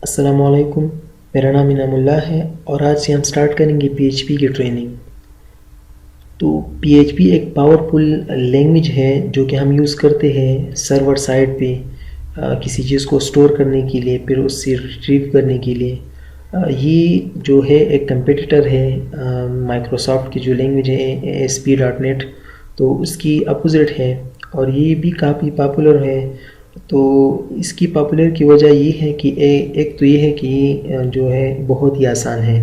अस्सलामुअलैकुम। मेरा नाम इनामुल्लाह है और आज से हम स्टार्ट करेंगे पीएचपी की ट्रेनिंग। तो पीएचपी एक पावरफुल लैंग्वेज है जो कि हम यूज़ करते हैं सर्वर साइड पे किसी चीज़ को स्टोर करने के लिए, फिर उससे रिट्रीव करने के लिए। ये जो है एक कंपेटिटर है माइक्रोसॉफ्ट की जो लैंग्वेज है ASP.NET, तो उसकी अपोजिट है और ये भी काफ़ी पॉपुलर है। तो इसकी पॉपुलर की वजह ये है कि एक तो ये है कि जो है बहुत ही आसान है।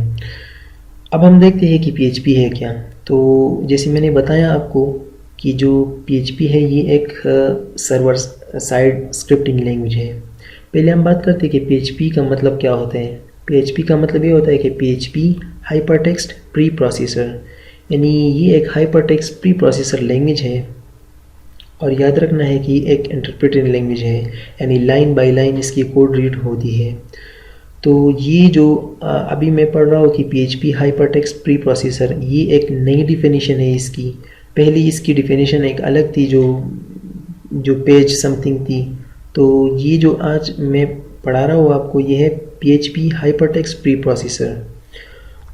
अब हम देखते हैं कि पीएचपी है क्या। तो जैसे मैंने बताया आपको कि जो पीएचपी है ये एक सर्वर साइड स्क्रिप्टिंग लैंग्वेज है। पहले हम बात करते हैं कि पीएचपी का मतलब क्या होता है। पीएचपी का मतलब ये होता है कि पीएचपी हाइपरटेक्स्ट प्री प्रोसेसर, यानी ये एक हाइपरटेक्स्ट प्री प्रोसेसर लैंग्वेज है। और याद रखना है कि एक इंटरप्रेटिंग लैंग्वेज है, यानी लाइन बाय लाइन इसकी कोड रीड होती है। तो ये जो अभी मैं पढ़ रहा हूँ कि पीएचपी हाइपरटेक्स्ट प्री प्रोसेसर, ये एक नई डिफिनीशन है इसकी। पहले इसकी डिफिनीशन एक अलग थी जो पेज समथिंग थी। तो ये जो आज मैं पढ़ा रहा हूँ आपको, ये है पीएचपी हाइपरटेक्स्ट प्री प्रोसेसर।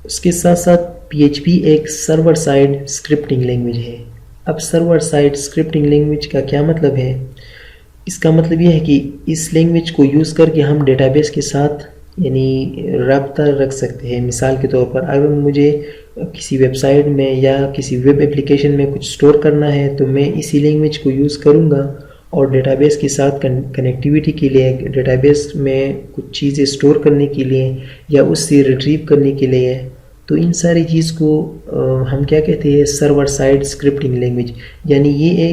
उसके साथ साथ पीएचपी एक सर्वर साइड स्क्रिप्टिंग लैंग्वेज है। अब सर्वर साइड स्क्रिप्टिंग लैंग्वेज का क्या मतलब है? इसका मतलब ये है कि इस लैंग्वेज को यूज़ करके हम डेटाबेस के साथ यानी रब्ता रख सकते हैं। मिसाल के तौर पर अगर मुझे किसी वेबसाइट में या किसी वेब एप्लीकेशन में कुछ स्टोर करना है तो मैं इसी लैंग्वेज को यूज़ करूँगा और डेटाबेस के साथ कनेक्टिविटी के लिए, डेटाबेस में कुछ चीज़ें स्टोर करने के लिए या उससे रिट्रीव करने के लिए। तो इन सारी चीज़ को हम क्या कहते हैं, सर्वर साइड स्क्रिप्टिंग लैंग्वेज। यानी ये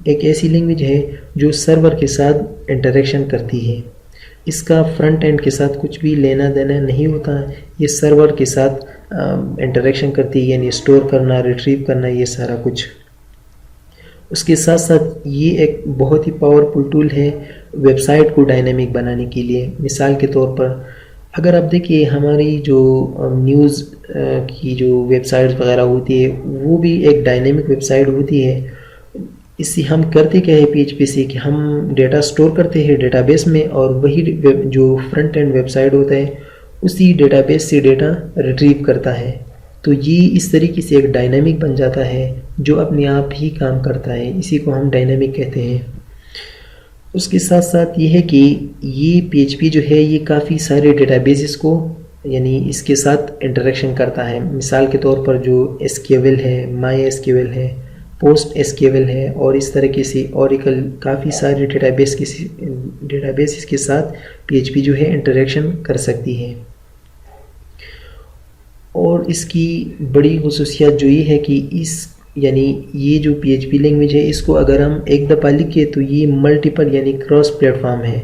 एक ऐसी लैंग्वेज है जो सर्वर के साथ इंटरेक्शन करती है। इसका फ्रंट एंड के साथ कुछ भी लेना देना नहीं होता है, ये सर्वर के साथ इंटरेक्शन करती है, यानी स्टोर करना, रिट्रीव करना, ये सारा कुछ। उसके साथ साथ ये एक बहुत ही पावरफुल टूल है वेबसाइट को डायनेमिक बनाने के लिए। मिसाल के तौर पर अगर आप देखिए हमारी जो न्यूज़ की जो वेबसाइट्स वगैरह होती है वो भी एक डायनेमिक वेबसाइट होती है। इससे हम करते क्या है पीएचपी से कि हम डेटा स्टोर करते हैं डेटाबेस में और वही जो फ्रंट एंड वेबसाइट होता है उसी डेटाबेस से डेटा रिट्रीव करता है। तो ये इस तरीके से एक डायनेमिक बन जाता है जो अपने आप ही काम करता है। इसी को हम डायनेमिक कहते हैं। उसके साथ साथ ये है कि ये पीएचपी जो है ये काफ़ी सारे डेटाबेसेस को यानी इसके साथ इंटरेक्शन करता है। मिसाल के तौर पर जो एसक्यूएल है, माई एसक्यूएल है, पोस्ट एसक्यूएल है और इस तरीके से ओरेकल, काफ़ी सारे डेटाबेस के साथ पीएचपी जो है इंटरेक्शन कर सकती है। और इसकी बड़ी खुसूसियत जो ये है कि यानी ये जो पीएचपी लैंग्वेज है इसको अगर हम एक दफ़ा लिखे तो ये मल्टीपल यानी क्रॉस प्लेटफॉर्म है।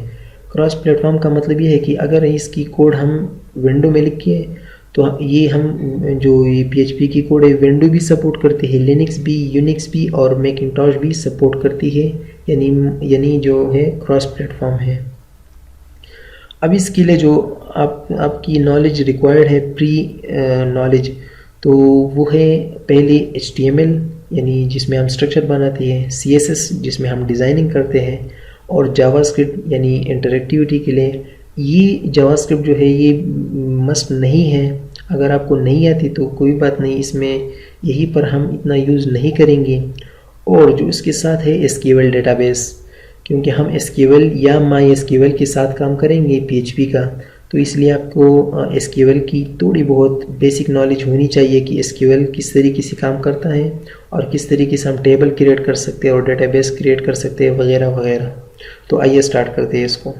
क्रॉस प्लेटफॉर्म का मतलब ये है कि अगर इसकी कोड हम विंडो में लिखे तो ये हम जो ये पीएचपी की कोड है विंडो भी सपोर्ट करती है, लिनक्स भी, यूनिक्स भी और मैकिंटॉश भी सपोर्ट करती है। यानी जो है क्रॉस प्लेटफॉर्म है। अब इसके लिए जो आपकी नॉलेज रिक्वायर्ड है, प्री नॉलेज, तो वो है पहले HTML यानी जिसमें हम स्ट्रक्चर बनाते हैं, CSS जिसमें हम डिज़ाइनिंग करते हैं और जावास्क्रिप्ट यानी इंटरेक्टिविटी के लिए। ये जावास्क्रिप्ट जो है ये मस्ट नहीं है। अगर आपको नहीं आती तो कोई बात नहीं, इसमें यहीं पर हम इतना यूज़ नहीं करेंगे। और जो इसके साथ है SQL डेटाबेस, क्योंकि हम SQL या MySQL के साथ काम करेंगे पीएचपी का, तो इसलिए आपको SQL की थोड़ी बहुत बेसिक नॉलेज होनी चाहिए कि SQL किस तरीके से काम करता है और किस तरीके से हम टेबल क्रिएट कर सकते हैं और डेटाबेस क्रिएट कर सकते हैं वगैरह वगैरह। तो आइए स्टार्ट करते हैं इसको।